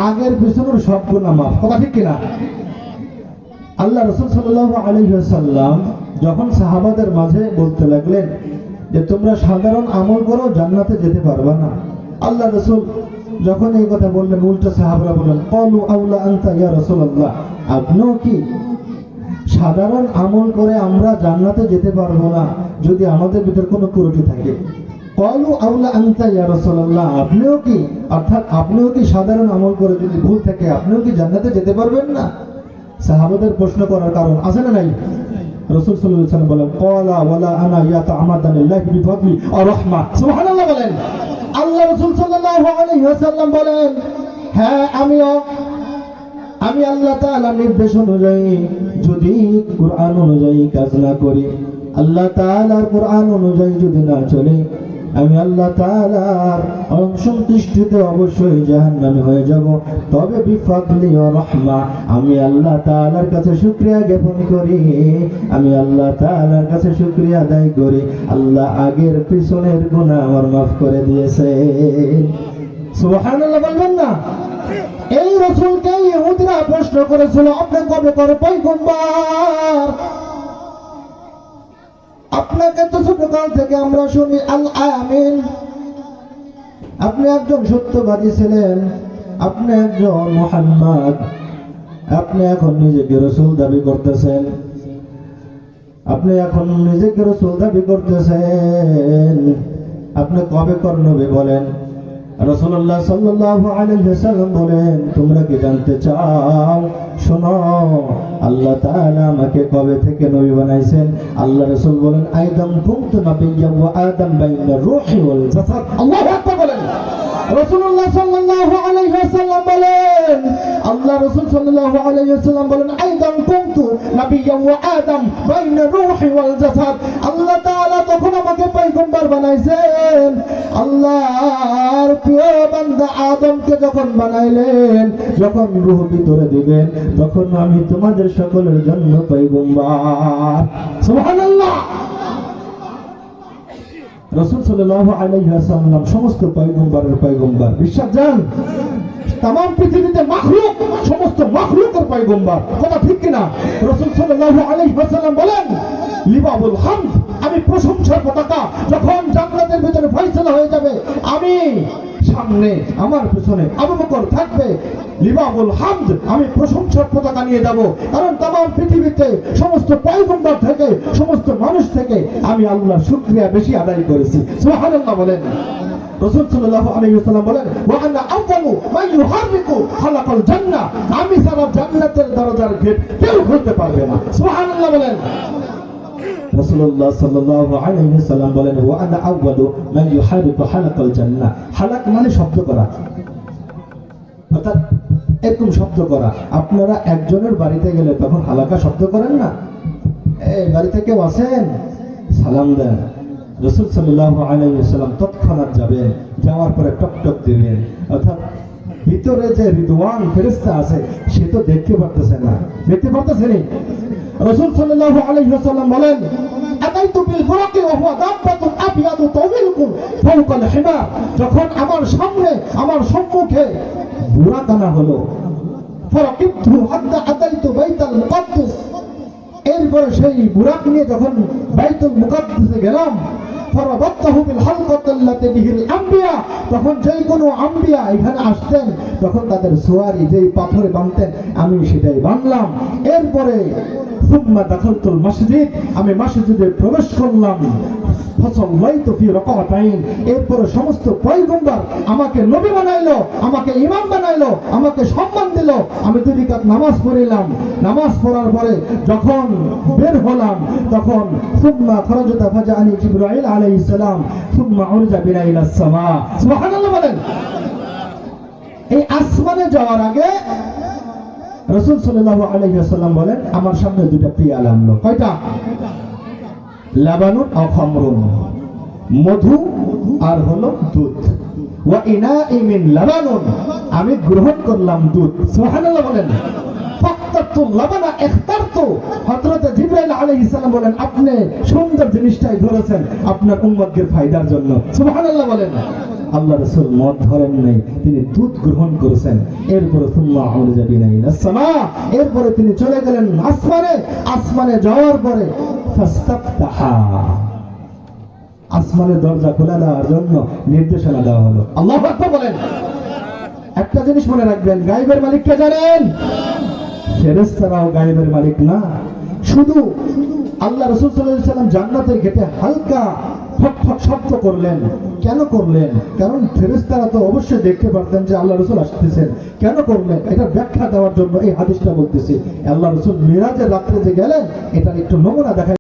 আগের পিছনের সব গুনাহ মাফ। কথা ঠিক কিনা? আল্লাহ রাসূল সাল্লাল্লাহু আলাইহি ওয়াসাল্লাম যখন সাহাবাদের মাঝে বলতে লাগলেন যে তোমরা সাধারণ আমল করো জান্নাতে যেতে পারবে না, আল্লাহ রাসূল যখন এই কথা বললেন উল্টো সাহাবারা বললেন ক্বালু আউলা আনতা ইয়া রাসূলুল্লাহ, আপনিও কি সাধারণ আমল করে আমরা জান্নাতে যেতে পারবো না যদি আমাদের ভিতর কোনো ত্রুটি থাকে? ক্বালু আউলা আনতা ইয়া রাসূলুল্লাহ, আপনিও কি, অর্থাৎ আপনিও কি সাধারণ আমল করে যদি ভুল থাকে আপনিও কি জান্নাতে যেতে পারবেন না? সাহাবাদের প্রশ্ন করার কারণ আছে না নাই? রাসূল সাল্লাল্লাহু আলাইহি ওয়াসাল্লাম বলেন ক্বালা ওয়ালা আনা ইয়াতা'আমাদানিল্লাহি বিফadli ওয়া রাহমা। সুবহানাল্লাহ বলেন। আল্লাহ রাসূল সাল্লাল্লাহু আলাইহি ওয়াসাল্লাম বলেন, হ্যাঁ আমি আল্লাহ তাআলার নির্দেশ অনুযায়ী যদি কুরআন অনুযায়ী কাজ না করি, আল্লাহ তাআলার কুরআন অনুযায়ী যদি না চলি, আমি আল্লাহ তাআলার অসন্তুষ্টিতে অবশ্যই জাহান্নামী হয়ে যাব। তবে বিফadli ওয়া রাহমা, আমি আল্লাহ তাআলার কাছে শুকরিয়া জ্ঞাপন করি, আমি আল্লাহ তাআলার কাছে শুকরিয়া আদায় করি, আল্লাহ আগের পিছনের গুনাহ আমার মাফ করে দিয়েছে। সুবহানাল্লাহ বলবেন না? এই রাসূলকে ইহুদিরা প্রশ্ন করেছিল, আপনি কবে করে পয়গম্বর? আপনাকে তো ছোটকাল থেকে আমরা শুনি আল আমিন, আপনি একজন সত্যবাদী ছিলেন, আপনি একজন মুহাম্মদ, আপনি এখন নিজেকে রাসূল দাবি করতেছেন, আপনি এখন নিজেকে রাসূল দাবি করতেছেন, আপনি কবে কর নবী বলেন? রাসূলুল্লাহ সাল্লাল্লাহু আলাইহি ওয়াসাল্লাম বলেন, তোমরা কি জানতে চাও? শোনো, আল্লাহ তাআলা আমাকে কবে থেকে নবী বানাইছেন? আল্লাহ রাসূল বলেন, আদম কুনতু নাবিয়্যান ওয়া আদম বাইনার রূহি ওয়াল জাসাদ। আল্লাহু আকবার বলেন। রাসূলুল্লাহ সাল্লাল্লাহু আলাইহি ওয়াসাল্লাম বলেন, আল্লাহ রাসূল সাল্লাল্লাহু আলাইহি ওয়াসাল্লাম বলেন, আদম কুনতু নাবিয়্যান ওয়া আদম বাইনার রূহি ওয়াল জাসাদ। আল্লাহ তাআলা তখন আমাকে পয়গম্বর বানাইছেন, আল্লাহর প্রিয় বান্দা আদমকে যখন বানাইলেন, যখন রূহ ভিতরে দিবেন, তখন আমি তোমাদের সকলের জন্য পয়গম্বর। সুবহানাল্লাহ। রাসূল সাল্লাল্লাহু আলাইহি ওয়াসাল্লাম সমস্ত পয়গম্বরের পয়গম্বর। বিশ্বাস জান, तमाम পৃথিবীতে মাখলুক, সমস্ত মাখলুকের পয়গম্বর। কথা ঠিক কিনা? রাসূল সাল্লাল্লাহু আলাইহি ওয়াসাল্লাম বলেন, লিবাবুল হামদ, আমি প্রশংসার পতাকা যখন জান্নাতের ভিতরে ফয়সালা হয়ে যাবে, আমি সামনে আমার পিছনে আবু বকর থাকবে, লিবাবুল হামদ, আমি প্রশংসার পতাকা নিয়ে যাব। কারণ तमाम পৃথিবীতে সমস্ত পয়গম্বর থেকে, সমস্ত মানুষ থেকে আমি আল্লাহর শুকরিয়া বেশি আদায় করেছি। সুবহানাল্লাহ বলেন। রাসূল সাল্লাল্লাহু আলাইহি ওয়াসাল্লাম বলেন, ওয়া আনা আউয়ালু মান ইউহাররিকু খালাকাল জান্নাহ, আমি সারা জান্নাতের দরজার গেট কেউ খুলতে পারবে না। সুবহানাল্লাহ বলেন। রাসূলুল্লাহ সাল্লাল্লাহু আলাইহি ওয়াসাল্লাম বলেন, ওয়া আনা আউয়ালু মান ইউহাররিকু হালাকাল জান্নাহ, হালাক মানে শব্দ করা, অর্থাৎ এরকম শব্দ করা। আপনারা একজনের বাড়িতে গেলে তখন হালাকা শব্দ করেন না? এই বাড়িতে কেউ আছেন? সালাম দেন। রাসূল সাল্লাল্লাহু আলাইহি ওয়াসাল্লাম তৎক্ষণাৎ যাবেন, যাওয়ার পরে টক টক দিবেন, অর্থাৎ ভিতরে যে রিদওয়ান ফেরেশতা আছে সে তো দেখতে পারতেছে না, দেখতে পারতেছেন। রাসূল সাল্লাল্লাহু আলাইহি ওয়াসাল্লাম বলেন, আতাইতু বিল বুরাকি ওয়া হুয়া দাব্বাতুন আবয়াদু তাওয়িলুন ফাওকাল হিমার, যখন আমার সামনে, আমার সম্মুখে বুরাক আনা হলো, ফারাকিবতু হাত্তা আতাইতু বাইতাল মুকাদ্দাস, এরপরে সেই বুরাক নিয়ে যখন বাইতুল মুকাদ্দাসে গেলাম, ফারাবাতাহু বিল হালকাতাল্লাতি বিহিল আম্বিয়া, তখন যেই কোনো আম্বিয়া এখানে আসতেন তখন তাদের সোয়ারি যেই পাথরে বাঁধতেন আমি সেটাই বাঁধলাম। এরপরে সুম্মা দাখালতুল মসজিদ, আমি মসজিদে প্রবেশ করলাম, ফাসাল্লাইতু ফি রাকাতাইন, এরপরে সমস্ত পয়গম্বর আমাকে নবী বানাইলো, আমাকে ইমাম বানাইলো, আমাকে সম্মান দিল, আমি 2 রাকাত নামাজ পড়লাম। নামাজ পড়ার পরে যখন বের হলাম তখন সুম্মা খরাজাতা ফাজাআনি জিবরাইল আলাইহিস সালাম সুম্মা উরজা বিনা ইলাস সামা। সুবহানাল্লাহ বলেন। এই আসমানে যাওয়ার আগে রাসূল সাল্লাল্লাহু আলাইহি ওয়াসাল্লাম বলেন, আমার সামনে 2টা পিয়ালা আনলো। কয়টা? লাবানুন আও খামরুন, মধু আর হলো দুধ। ওয়া ইনাই মিন লাবানুন, আমি গ্রহণ করলাম দুধ। সুবহানাল্লাহ বলেন। ফাক্তাতু লাবানা ইখতারতু, হযরত জিবরাইল আলাইহিস সালাম বলেন, আপনি সুন্দর জিনিসটাই ধরেছেন আপনার উম্মতদের ফায়দার জন্য। সুবহানাল্লাহ বলেন। আল্লাহ রাসূল মদ ধরেন নাই, তিনি দুধ গ্রহণ করেছেন। এরপরে সুম্মা উরজা বিনা ইলাস সামা, এরপরে তিনি চলে গেলেন আসমানে। আসমানে যাওয়ার পরে ফাস্তাফতাহা, আসমানের দরজা খোলা দেওয়ার জন্য নির্দেশনা দেওয়া হলো। আল্লাহু আকবার বলেন। একটা জিনিস মনে রাখবেন, গায়েবের মালিক কে জানেন? ফেরেশতারাও গায়েবের মালিক না। শুধু আল্লাহ রাসূল সাল্লাল্লাহু আলাইহি ওয়াসাল্লাম জান্নাতের গেটে হালকা ঠক ঠক শব্দ করলেন। কেন করলেন? কারণ ফেরেশতারা তো অবশ্যই দেখতে পারতেন যে আল্লাহ রাসূল আসতেছেন। কেন করলেন? এটা ব্যাখ্যা দেওয়ার জন্য এই হাদিসটা বলতেছি। আল্লাহ রাসূল মিরাজের রাত্রে যে গেলেন, এটার একটু নমুনা দেখা